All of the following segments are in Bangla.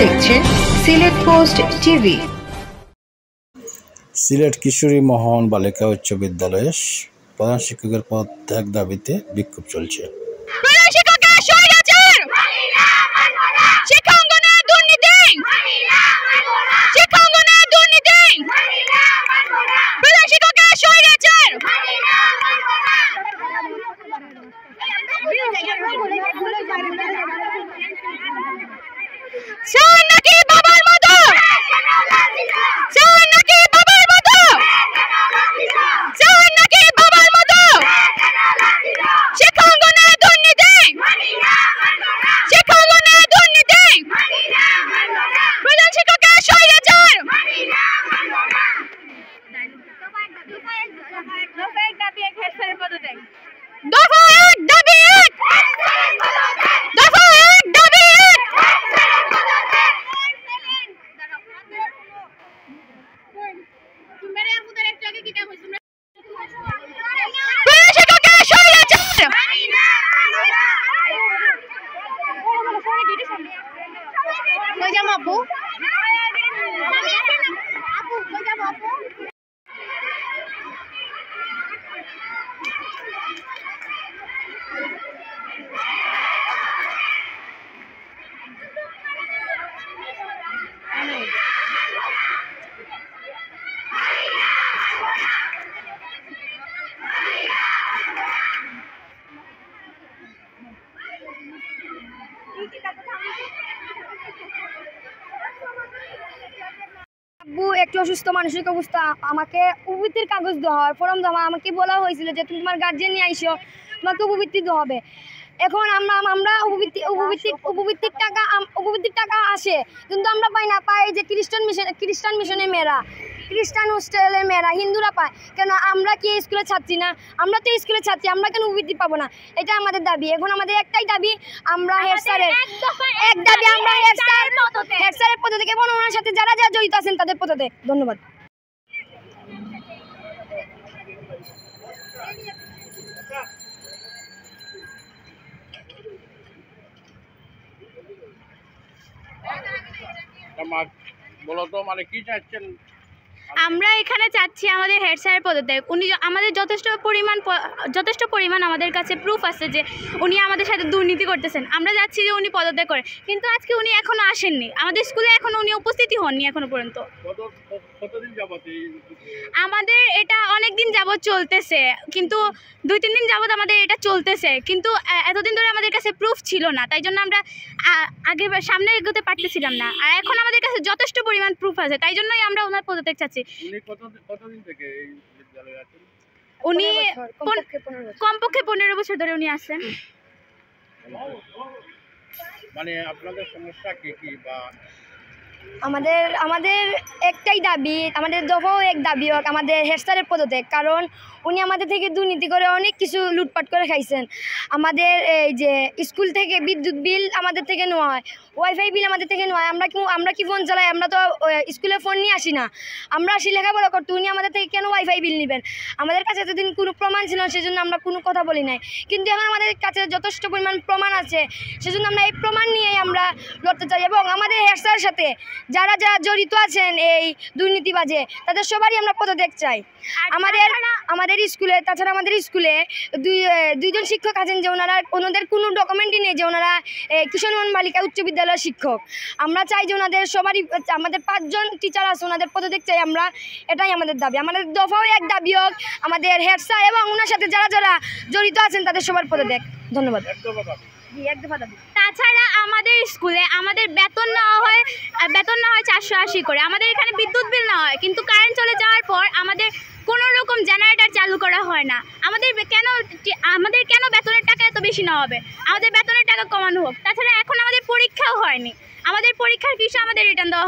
দেখছেন সিলেট পোস্ট টিভি। সিলেট কিশোরী মোহন বালিকা উচ্চ বিদ্যালয়ে প্রধান শিক্ষকের পদ ত্যাগ দাবিতে বিক্ষোভ চলছে। একটু অসুস্থ মানসিক অবস্থা, আমাকে উপবৃত্তির কাগজ দেওয়া হয়, ফর্ম দেওয়া। আমাকে বলা হয়েছিল যে তুমি তোমার গার্জিয়ান নিয়ে আইসো, তোমাকে উপবৃত্তি দেওয়া হবে। এখন আমরা উপবৃত্তির টাকা আসে, কিন্তু আমরা পাই না। পাই যে খ্রিস্টান মিশনের মেয়েরা, খ্রিস্টান হোস্টেলের মেয়েরা, হিন্দুরা পায়। কেন আমরা কি স্কুলে ছাত্রী না? আমরা তো স্কুলে ছাত্রী, আমরা কেন উপবৃত্তি পাবো না? এটা আমাদের দাবি। এখন আমাদের একটাই দাবি, আমরা হেড স্যারের পদ থেকে এবং ওনার সাথে যারা যারা জড়িত আছেন তাদের পদ থেকে। ধন্যবাদ। আমরা এখানে চাচ্ছি আমাদের হেড স্যারের পদত্যাগ। উনি আমাদের যথেষ্ট পরিমাণ আমাদের কাছে প্রুফ আছে যে উনি আমাদের সাথে দুর্নীতি করতেছেন। আমরা যাচ্ছি যে উনি পদত্যাগ করেন, কিন্তু আজকে উনি এখনো আসেননি আমাদের স্কুলে, এখনো উনি উপস্থিতি হননি এখনো পর্যন্ত। আমাদের এটা অনেক দিন যাবৎ চলতেছে, কিন্তু 2-3 দিন যাবৎ আমাদের এটা চলতেছে, কিন্তু এতদিন ধরে আমাদের কাছে প্রুফ ছিল না, তাই জন্য আমরা আগে সামনে এগোতে পারতেছিলাম না। আর এখন আমাদের কাছে যথেষ্ট পরিমাণ প্রুফ আছে, তাই জন্যই আমরা ওনার পদত্যাগ চাচ্ছি। উনি কমপক্ষে 15 বছর ধরে উনি আছেন। মানে আপনাদের সমস্যা কি বা আমাদের একটাই দাবি, আমাদের দফাও এক দাবি হোক আমাদের হেড স্যারের পদত্যাগ। কারণ উনি আমাদের থেকে দুর্নীতি করে অনেক কিছু লুটপাট করে খাইছেন। আমাদের এই যে স্কুল থেকে বিদ্যুৎ বিল আমাদের থেকে নেওয়া হয়, ওয়াইফাই বিল আমাদের থেকে নেওয়া হয়। আমরা কি ফোন চালাই? আমরা তো স্কুলে ফোন নিয়ে আসি না, আমরা আসি লেখাপড়া করতে। উনি আমাদের থেকে কেন ওয়াইফাই বিল নেবেন? আমাদের কাছে এতদিন কোনো প্রমাণ ছিল না, সেজন্য আমরা কোনো কথা বলি নাই। কিন্তু এখন আমাদের কাছে যথেষ্ট পরিমাণ প্রমাণ আছে, সেজন্য আমরা এই প্রমাণ নিয়েই আমরা লড়তে চাই। এবং আমাদের হেড স্যারের সাথে যারা যারা জড়িত আছেন এই দুর্নীতিবাজে, তাদের সবারই আমরা পদত্যাগ চাই। তাছাড়া আমাদের স্কুলে দুইজন শিক্ষক আছেন যে ওনাদের কোনো ডকুমেন্টই নেই যে ওনারা কিশোরী মোহন বালিকা উচ্চ বিদ্যালয়ের শিক্ষক। আমরা চাই যে ওনাদের সবারই, আমাদের 5 জন টিচার আছে, ওনাদের পদত্যাগ চাই আমরা। এটাই আমাদের দাবি। আমাদের দফাও এক দাবি হোক আমাদের হেড স্যার এবং ওনার সাথে যারা যারা জড়িত আছেন তাদের সবার পদত্যাগ। ধন্যবাদ। তাছাড়া আমাদের স্কুলে আমাদের বেতন নেওয়া হয় 480 করে। আমাদের এখানে বিদ্যুৎ বিল নেওয়া হয়, কিন্তু কারেন্ট চলে যাওয়ার পর আমাদের কোনো রকম জেনারেটর চালু করা হয় না। আমাদের কেন বেতনের টাকা এত বেশি নেওয়া হবে? আমাদের বেতনের টাকা কমানো হোক। তাছাড়া এখন আমাদের পরীক্ষাও হয়নি, আমাদের পরীক্ষার ফিস আমাদের রিটার্ন দেওয়া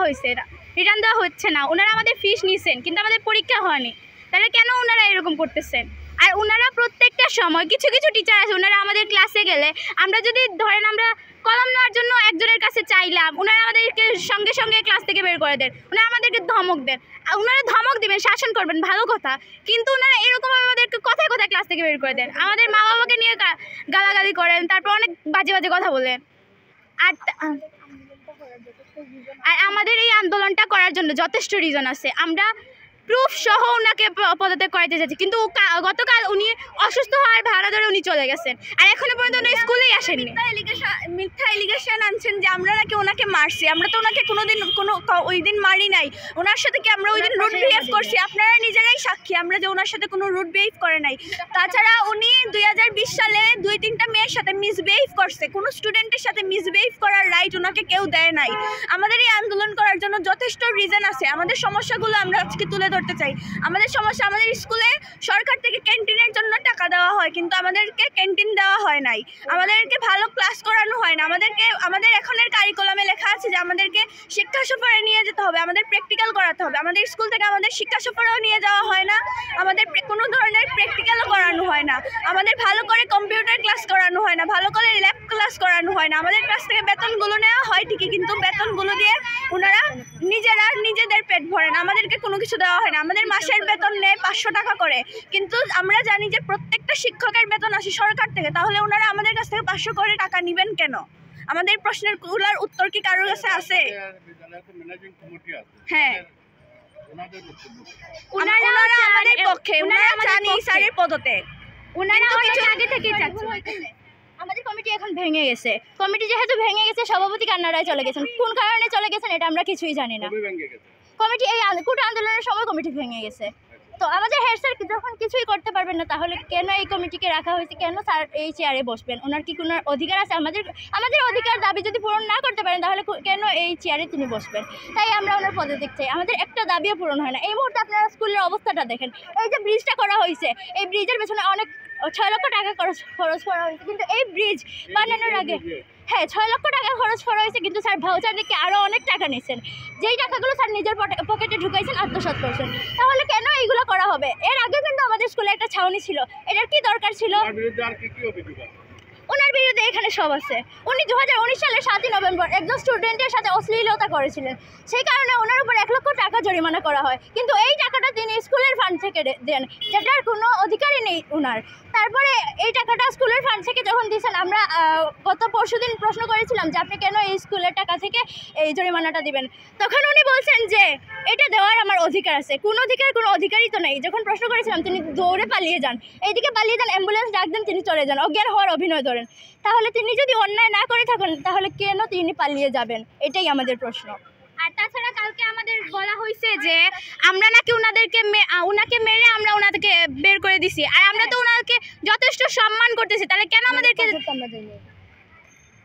হচ্ছে না। ওনারা আমাদের ফিস নিছেন, কিন্তু আমাদের পরীক্ষা হয়নি। তাহলে কেন ওনারা এরকম করতেছেন? আর ওনারা প্রত্যেকটা সময় কিছু টিচার আছে, ওনারা আমাদের ক্লাসে গেলে আমরা যদি ধরেন আমরা কলম নেওয়ার জন্য একজনের কাছে চাইলাম, ওনারা আমাদেরকে সঙ্গে সঙ্গে ক্লাস থেকে বের করে দেন। ওনারা আমাদেরকে ধমক দেন। ওনারা ধমক দিবেন, শাসন করবেন, ভালো কথা, কিন্তু ওনারা এরকমভাবে আমাদেরকে কথায় কথায় ক্লাস থেকে বের করে দেন। আমাদের মা বাবাকে নিয়ে গালাগালি করেন, তারপর অনেক বাজে বাজে কথা বলেন। আর আর আমাদের এই আন্দোলনটা করার জন্য যথেষ্ট রিজন আছে। আমরা প্রুফ সহ ওনাকে পদত্যাগ করাইতে চাচ্ছি, কিন্তু গতকাল উনি অসুস্থ হওয়ার ভাড়া ধরে উনি চলে গেছেন, আর এখনো পর্যন্ত উনি স্কুলেই আসেননি। মিথ্যা এলিগেশন আনছেন যে আমরা নাকি ওনাকে মারছি। আমরা তো ওনাকে কোনোদিন ওই দিন মারি নাই। ওনার সাথে কি আমরা ওই দিন রুড বিহেভ করছি? আপনারা নিজেরাই সাক্ষী আমরা যে ওনার সাথে কোনো রুড বিহেভ করে নাই। তাছাড়া উনি 2020 সালে 2-3টা মেয়ের সাথে মিসবিহেভ করছে। কোনো স্টুডেন্টের সাথে মিসবিহেভ করার রাইট ওনাকে কেউ দেয় নাই। আমাদের এই আন্দোলন করার জন্য যথেষ্ট রিজন আছে। আমাদের সমস্যাগুলো আমরা আজকে তুলে ধরতে চাই। আমাদের সমস্যা, আমাদের স্কুলে সরকার থেকে ক্যান্টিনের জন্য টাকা দেওয়া হয়, কিন্তু আমাদেরকে ক্যান্টিন দেওয়া হয় নাই। আমাদেরকে ভালো ক্লাস করানো হয় না। আমাদের এখনের কারিকুলামে লেখা আছে যে আমাদেরকে শিক্ষা সফরে নিয়ে যেতে হবে, আমাদের প্র্যাকটিক্যাল করাতে হবে। আমাদের স্কুল থেকে আমাদের শিক্ষা সফরেও নিয়ে যাওয়া হয় না, আমাদের কোনো ধরনের প্র্যাকটিক্যালও করানো হয় না, আমাদের ভালো করে কম্পিউটার ক্লাস করানো হয় না, ভালো করে ল্যাব ক্লাস করানো হয় না। আমাদের কাছ থেকে বেতনগুলো নেওয়া হয় ঠিকই, কিন্তু বেতনগুলো দিয়ে ওনারা নিজেদের পেট ভরেন, আমাদেরকে কোনো কিছু দেওয়া হয় না। আমাদের মাসের বেতন নেয় 500 টাকা করে, কিন্তু আমরা জানি যে প্রত্যেকটা শিক্ষকের বেতন আসে সরকার থেকে। তাহলে ওনারা আমাদের কাছ থেকে 500 করে টাকা নেবেন কেন? আমাদের প্রশ্নের উত্তর কি কারোর কাছে আছে? হ্যাঁ, ওনারা আমাদের পক্ষে, ওনারা জানি স্যারের পদত্যাগ, ওনারা কিছু আগে থেকে চাচ্ছেন। আমাদের কমিটি এখন ভেঙে গেছে। কমিটি যেহেতু ভেঙে গেছে, সভাপতি কান্নাড়ায় চলে গেছেন। কোন কারণে চলে গেছেন এটা আমরা কিছুই জানি না। কমিটি এই কোটা আন্দোলনের সময় কমিটি ভেঙে গেছে। তো আমাদের হেড স্যার যখন কিছুই করতে পারবেন না, তাহলে কেন এই কমিটিকে রাখা হয়েছে? কেন স্যার এই চেয়ারে বসবেন? ওনার কি কোনো অধিকার আছে? আমাদের অধিকার দাবি যদি পূরণ না করতে পারেন, তাহলে কেন এই চেয়ারে তিনি বসবেন? তাই আমরা ওনার পদত্যাগ চাই। আমাদের একটা দাবিও পূরণ হয় না। এই মুহূর্তে আপনারা স্কুলের অবস্থাটা দেখেন। এই যে ব্রিজটা করা হয়েছে, এই ব্রিজের পেছনে অনেক 6 লক্ষ টাকা খরচ করা হয়েছে, কিন্তু এই ব্রিজ বানানোর আগে 6 লক্ষ টাকা খরচ করা হয়েছে, কিন্তু স্যার ভাউচার নিয়ে আরও অনেক টাকা নিয়েছেন। যেই টাকাগুলো স্যার নিজের পকেটে ঢুকাইছেন, আত্মসাৎ করছেন। তাহলে কেন এইগুলো করা হবে? এর আগে কিন্তু আমাদের স্কুলে একটা ছাউনি ছিল, এটার কি দরকার ছিল? ওনার বিরুদ্ধে এখানে সব আছে। উনি 2019 সালের 7ই নভেম্বর একজন স্টুডেন্টের সাথে অশ্লীলতা করেছিলেন। সেই কারণে ওনার উপর 1 লক্ষ টাকা জরিমানা করা হয়, কিন্তু এই টাকাটা তিনি স্কুলের ফান্ড থেকে দেন, যেটার কোনো অধিকারই নেই ওনার। তারপরে এই টাকাটা স্কুলের ফান্ড থেকে যখন দিয়েছেন, আমরা গত পরশুদিন প্রশ্ন করেছিলাম যে আপনি কেন এই স্কুলের টাকা থেকে এই জরিমানাটা দিবেন। তখন উনি বলছেন যে এটা দেওয়ার আমার অধিকার আছে। কোনো অধিকারই তো নেই। যখন প্রশ্ন করেছিলাম, তিনি দৌড়ে পালিয়ে যান, এইদিকে পালিয়ে যান, অ্যাম্বুলেন্স ডাক দেন, তিনি চলে যান, অজ্ঞান হওয়ার অভিনয় ধরেন। তাহলে তিনি যদি অন্যায় না করে থাকেন, তাহলে কেন তিনি পালিয়ে যাবেন? এটাই আমাদের প্রশ্ন। আর তাছাড়া কালকে আমাদের বলা হয়েছে যে আমরা নাকি ওনাকে মেরে আমরা ওনাদেরকে বের করে দিছি, আর আমরা তো ওনাকে যথেষ্ট সম্মান করতেছি, তাহলে কেন আমাদেরকে?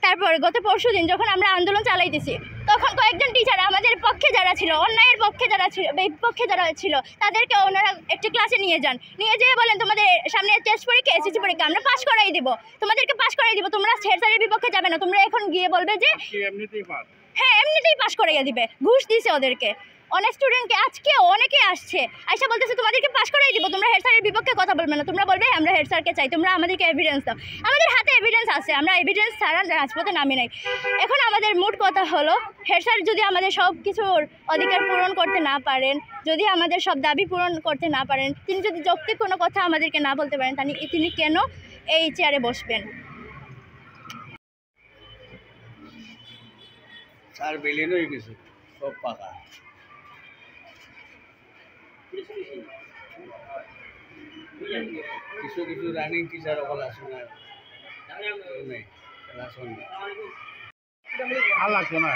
তারপর গত পরশুদিন যখন আমরা আন্দোলন চালাইতেছি, তখন কয়েকজন টিচার আমাদের পক্ষে যারা ছিল, অন্যায়ের পক্ষে যারা ছিল, বিপক্ষে যারা ছিল, তাদেরকে ওনারা একটি ক্লাসে নিয়ে যেয়ে বলেন তোমাদের সামনে টেস্ট পরীক্ষা, এসএসসি পরীক্ষা আমরা পাস করাই দেবো, তোমাদেরকে পাস করাই দিব, তোমরা হেড স্যারের বিপক্ষে যাবে না, তোমরা এখন গিয়ে বলবে যে হ্যাঁ এমনিতেই পাস করাইয়া দিবে। ঘুষ দিছে ওদেরকে। অনেক স্টুডেন্টকে আজকে অনেকে আসছে আইসা বলতেছে তোমাদেরকে পাস করাই দিব, তোমরা হেড স্যারের বিপক্ষে কথা বলবে না, তোমরা বলবে আমরা হেড স্যারকে চাই, তোমরা আমাদেরকে এভিডেন্স দাও। আমাদের হাতে এভিডেন্স আছে, আমরা এভিডেন্স ছাড়া রাজপথে নামি নাই। এখন আমাদের মোট কথা হলো, হেড স্যার যদি আমাদের সব কিছুর অধিকার পূরণ করতে না পারেন, যদি আমাদের সব দাবি পূরণ করতে না পারেন, তিনি যদি যৌক্তিক কোনো কথা আমাদেরকে না বলতে পারেন, তিনি কেন এই চেয়ারে বসবেন? স্যার বিলীন হয়ে গেছে, সব পাকা। কিছু রানিং টিচার অকল আসে না, আর লাগতো না।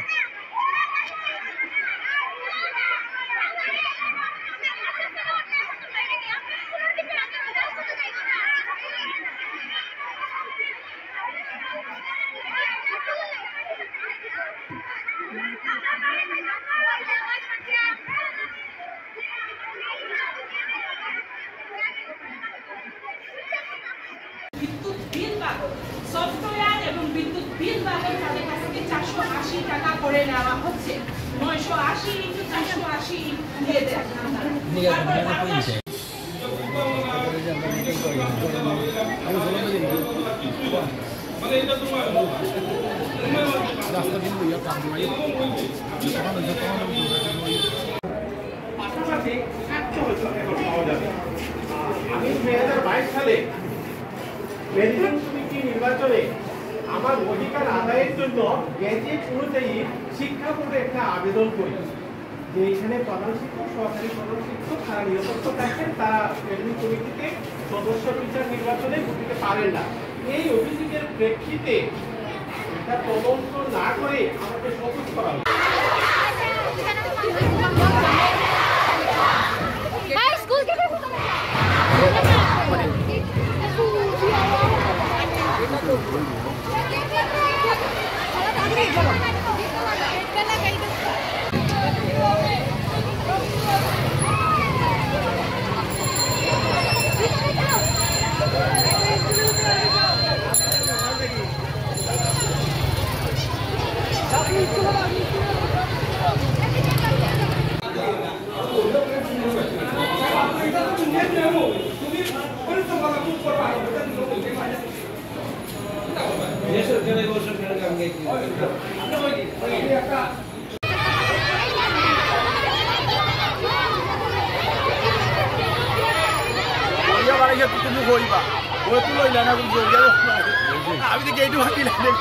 বিদ্যুৎ বিল বাবদ সফটওয়্যার এবং বিদ্যুৎ বিল বাবদ তাদের কাছ থেকে 480 টাকা করে নেওয়া হচ্ছে। 980 × 480 দিয়ে দেয়। পাশাপাশি পাওয়া যাবে। আমি 2022 সালে প্রেসিডেন্ট সমিতি নির্বাচনে আমার অধিকার আদায়ের জন্য গ্যাজেট অনুযায়ী শিক্ষা বোর্ডে একটা আবেদন করি যে এখানে প্রধান শিক্ষক, সহকারী প্রধান শিক্ষক তারা নিরপেক্ষ থাকেন, তারা এডমিন কমিটিতে সদস্য বিচার নির্বাচনে বসতে পারেন না। এই অভিযোগের প্রেক্ষিতে এটা তদন্ত না করে আমাকে সবুজ করা হবে। তুমি কইবা ওই তো লইলা না আমি তো গেইটু হাঁটি লাগে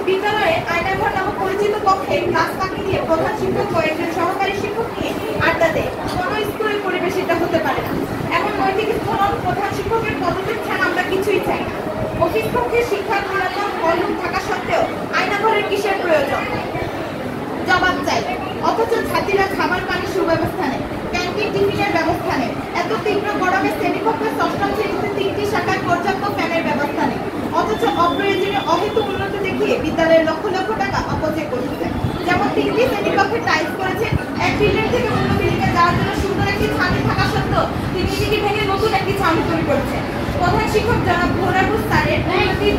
বিদ্যালয়ে আয়নাঘর নামক পরিচিত কক্ষে ক্লাস ফাঁকি দিয়ে প্রধান শিক্ষক ও একজন সহকারী শিক্ষক নিয়ে আড্ডা দেয়। কোনো স্কুলের পরিবেশ এটা হতে পারে না। এমন নৈতিক স্খলন প্রধান শিক্ষকের পদত্যাগ ছাড়া আমরা কিছুই চাই না। অফিস কক্ষে শিক্ষার পুরাতন হলরুম থাকা সত্ত্বেও আয়নাঘরের কিসের প্রয়োজন? জবাব চাই। অথচ ছাত্রীরা খাবার পানির সুব্যবস্থা নেই, ক্যান্টিন টিফিনের ব্যবস্থা নেই। এত তীব্র গরমে শ্রেণীকক্ষে ষষ্ঠ শ্রেণীতে 3টি শাখার পর্যাপ্ত ফ্যানের ব্যবস্থা নেই। অথচ অপ্রয়োজনীয় অহেতুক উন্নতি দেখিয়ে বিদ্যালয়ের লক্ষ লক্ষ টাকা অপচয় করছে। যেমন 3টি শ্রেণীকক্ষে টাইলস করেছে, এক বিল্ডিং থেকে অন্য বিল্ডিংয়ে যাওয়ার জন্য সুন্দর একটি ছাউনি থাকা সত্ত্বেও তিনি এটিকে ভেঙে নতুন একটি ছাউনি তৈরি করেছে। প্রধান শিক্ষক জনাব ঘোরাবু স্যারের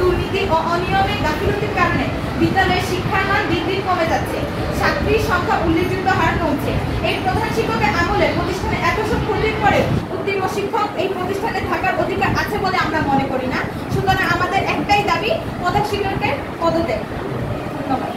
দুর্নীতি ও অনিয়মের গাফিলতির কারণে বিদ্যালয়ের শিক্ষার মান দিন দিন কমে যাচ্ছে, ছাত্রীর সংখ্যা উল্লেখযোগ্য হার কমছে। এই প্রধান শিক্ষকের আমলে প্রতিষ্ঠানে এত সব ক্ষতির পরে উত্তীর্ণ শিক্ষক এই প্রতিষ্ঠানে থাকার অধিকার আছে বলে আমরা মনে করি না। সুতরাং আমাদের একটাই দাবি, প্রধান শিক্ষকের পদত্যাগ। ধন্যবাদ।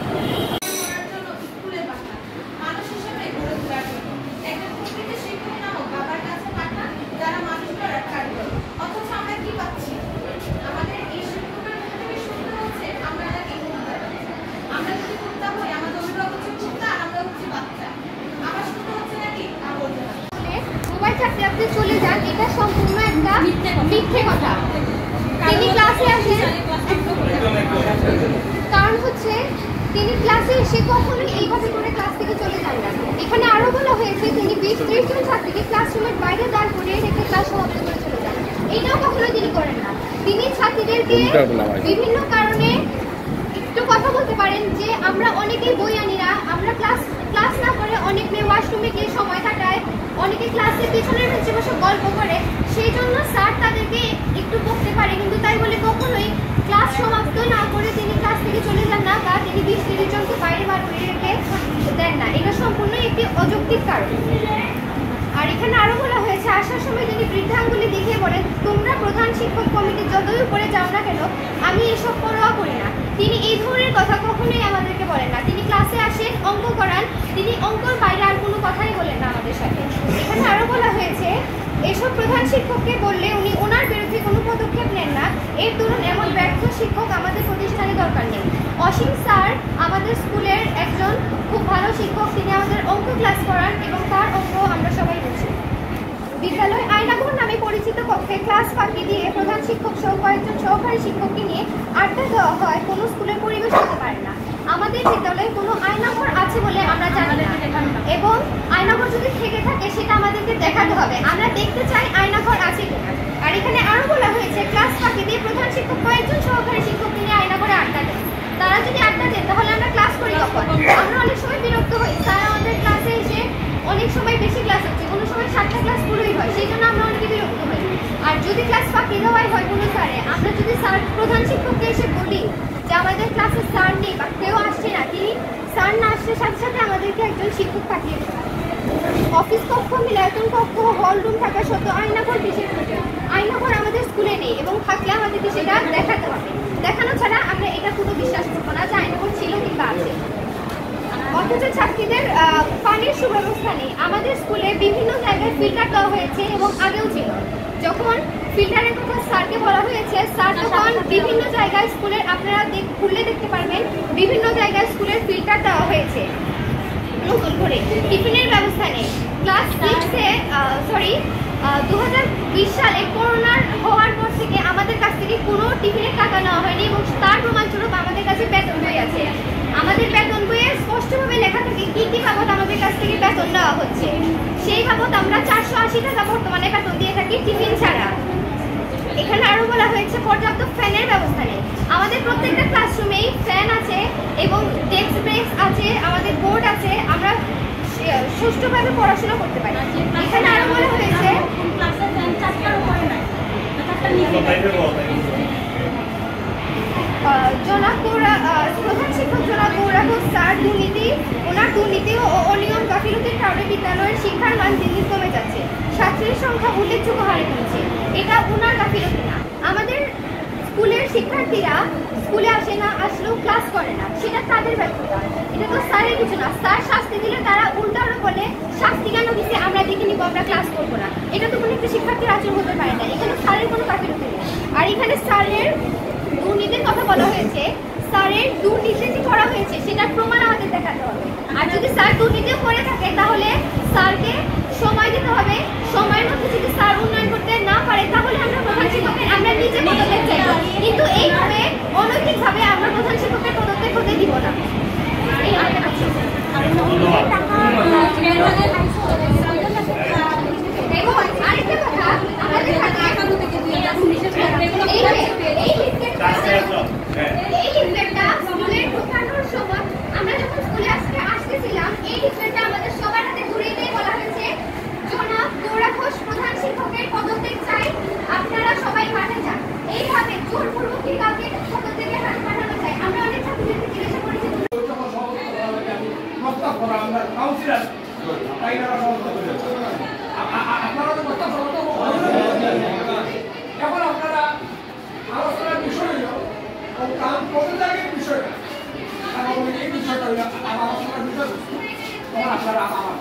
চলে যান, এটা সম্পূর্ণ একটা মিথ্যে কথা। তিনি ক্লাসে আসেন কারণ হচ্ছে তিনি ক্লাসে এসে কখনোই এইভাবে করে ক্লাস থেকে চলে যান না। এখানে আরও বলা হয়েছে তিনি 20-30 জন ছাত্রীকে ক্লাসরুমের বাইরে দাঁড় করিয়ে রেখে ক্লাস সমাপ্ত করে চলে যান। এটাও কখনো তিনি করেন না। তিনি ছাত্রীদেরকে বিভিন্ন কারণে একটু কথা বলতে পারেন যে আমরা অনেকেই বইয়ানিরা, আমরা ক্লাস না করে অনেক মেয়ে ওয়াশরুমে গিয়ে সময় কাটায়, অনেকে ক্লাসের পিছনের বেঞ্চে বসে গল্প করে, সেই জন্য স্যার তাদেরকে একটু বকতে পারে, কিন্তু তাই বলে কখনোই ক্লাস সমাপ্ত না করে তিনি ক্লাস থেকে চলে যান না বা তিনি 20-30 জনকে বাইরে বার করে রেখে দেন না। এটা সম্পূর্ণই একটি অযৌক্তিক কারণ। আর এখানে আরও বলা হয়েছে আসার সময় তিনি বৃদ্ধাঙ্গুলি দেখিয়ে বলেন, তোমরা প্রধান শিক্ষক কমিটি যতই উপরে যাও না কেন আমি এসব পরোয়া করি না। তিনি এই ধরনের কথা কখনোই আমাদেরকে বলেন না। তিনি ক্লাসে আসেন, অঙ্ক করান, তিনি অঙ্কর বাইরে আর কোনো কথাই বলেন না আমাদের সাথে। এখানে আরও বলা হয়েছে এসব প্রধান শিক্ষককে বললে উনি ওনার বিরুদ্ধে কোনো পদক্ষেপ নেন না। এর দরুন এমন ব্যর্থ শিক্ষক আমাদের প্রতিষ্ঠানে দরকার নেই। অসীম স্যার আমাদের স্কুলের একজন খুব ভালো শিক্ষক, তিনি আমাদের অঙ্ক ক্লাস করান এবং তার অঙ্ক আমরা সবাই বুঝি। বিদ্যালয় আয়নাঘর নামে পরিচিত কক্ষে ক্লাস ফাঁকি দিয়ে প্রধান শিক্ষক সহ কয়েকজন সহকারী শিক্ষককে নিয়ে আড্ডা দেওয়া হয় কোনো স্কুলের পরিবেশ হতে পারে না। আমাদের বিদ্যালয়ে কোনো আয়নাঘর আছে বলে আমরা জানি না, এবং আয়নাঘর যদি থেকে থাকে সেটা আমাদেরকে দেখাতে হবে। আমরা দেখতে চাই আয়নাঘর আছে কিনা। আর এখানে আরও বলা হয়েছে ক্লাস ফাঁকি দিয়ে প্রধান শিক্ষক কয়েকজন সহকারী শিক্ষককে নিয়ে আয়নাঘরে আড্ডা দেন। তারা যদি আড্ডা দেন তাহলে আমরা ক্লাস করি কখন? আমরা অনেক সময় বিরক্ত হই, স্যার আমাদের ক্লাসে এসে অনেক সময় বেশি ক্লাস হচ্ছে, কোনো সময় 7টা ক্লাস পুরোই হয়, সেই জন্য আমরা অনেকে বিরক্ত হই। আর যদি ক্লাস ফাঁকি দেওয়াই হয় কোনো স্যারে, আমরা যদি স্যার প্রধান শিক্ষককে এসে বলি যে আমাদের ক্লাসে স্যার নেই বা কেউ আসছে না, তিনি স্যার না আসলে সাথে সাথে আমাদেরকে একজন শিক্ষক পাঠিয়ে দেন। অফিস কক্ষ, মিলায়তন কক্ষ, হল রুম থাকা সত্ত্বেও আয়নাঘর কিসের প্রয়োজন? আয়নাঘর আমাদের স্কুলে নেই এবং থাকলে আমাদেরকে সেটা দেখাতে হবে। দেখানো ছাড়া আমরা এটা পুরো বিশ্বাস করবো না যে আয়নাঘর ছিল কিংবা আছে। অথচ ছাত্রীদের পানির সুব্যবস্থা নেই। আমাদের স্কুলে বিভিন্ন জায়গায় ফিল্টার দেওয়া হয়েছে এবং আগেও ছিল। যখন ফিল্টারের কথা স্যারকে বলা হয়েছে, স্যার তখন বিভিন্ন জায়গায় স্কুলের, আপনারা খুললে দেখতে পারবেন, বিভিন্ন জায়গায় স্কুলের ফিল্টার দেওয়া হয়েছে নতুন করে। টিফিনের ব্যবস্থা নেই। ক্লাস 6-এ 2020 সালে করোনার হওয়ার পর থেকে আমাদের কাছ থেকে কোনো টিফিনের টাকা নেওয়া হয়নি এবং তার প্রমাণস্বরূপ আমাদের কাছে বেতন বই আছে। আমাদের বেতন বইয়ে স্পষ্টভাবে লেখা থাকে কী কী বাবদ আমাদের কাছ থেকে বেতন দেওয়া হচ্ছে। সেই বাবদ আমরা 480 টাকা বর্তমানে বেতন দিয়ে থাকি টিফিন ছাড়া। এখানে আরও বলা হয়েছে পর্যাপ্ত ফ্যানের ব্যবস্থা নেই। আমাদের প্রত্যেকটা ক্লাসরুমেই ফ্যান আছে এবং ডেস্ক ব্রেঞ্চ আছে, আমাদের বোর্ড আছে, আমরা সুষ্ঠুভাবে পড়াশোনা করতে পারি। এখানে আরও বলা হয়েছে প্রধান শিক্ষক জনাব গৌরাঙ্গ স্যার ওনার দুর্নীতি ও অনিয়ম গাফিলতির কারণে বিদ্যালয়ের শিক্ষার মান দিন দিন কমে যাচ্ছে, ছাত্রীর সংখ্যা উল্লেখযোগ্য হারে কমছে। এটা ওনার গাফিলতি না। আমাদের স্কুলের শিক্ষার্থীরা স্কুলে আসে না, আসলেও ক্লাস করে না, সেটা তাদের ব্যর্থতা। এটা তো স্যারের কিছু না। স্যার শাস্তি দিলে তারা উল্টানো বলে শাস্তি কেন দিচ্ছে আমরা দেখে নিব, আমরা ক্লাস করবো না। এটা তো কোনো একটা শিক্ষার্থীর আচরণ হতে পারে না। এখানে স্যারের কোনো গাফিলতি নেই। আর এখানে স্যারের দুর্নীতির কথা বলা হয়েছে। স্যারের দুর্নীতি যে করা হয়েছে সেটার প্রমাণ আমাদের দেখাতে হবে। আর যদি স্যার দুর্নীতিও করে থাকে তাহলে স্যারকে সময় দিতে হবে। সময়ের মধ্যে যদি স্যার উন্নয়ন করতে না পারে তাহলে আমরা প্রধান শিক্ষকের আমরা নিজে পদত্যাগ চাইব, কিন্তু এইভাবে অনৈতিকভাবে আমরা প্রধান শিক্ষকের পদত্যাগ হতে দিব না। এই এবং আরেকটা কথা, আমাদের এই লিফলেটটা স্কুলে ঢোকানোর সময় আমরা যখন স্কুলে আসতেছিলাম, এই লিফলেটটা আমাদের সবার হাতে ঘুরিয়ে দিয়ে বলা হয়েছে জনাব গৌরা ঘোষ প্রধান শিক্ষকের পদত্যাগ চাই, আপনারা সবাই মাঠে যান। এইভাবে জোরপূর্বক কি কাউকে পদত্যাগের হাত পাঠানো চাই। আমরা অনেক ছাত্রীদেরকে জিজ্ঞাসা করেছি এখন আপনারা আলোচনার বিষয় হইল পদত্যাগের বিষয়টা, এই বিষয়টা হইল আমার আলোচনার বিষয়, তখন আপনারা আমার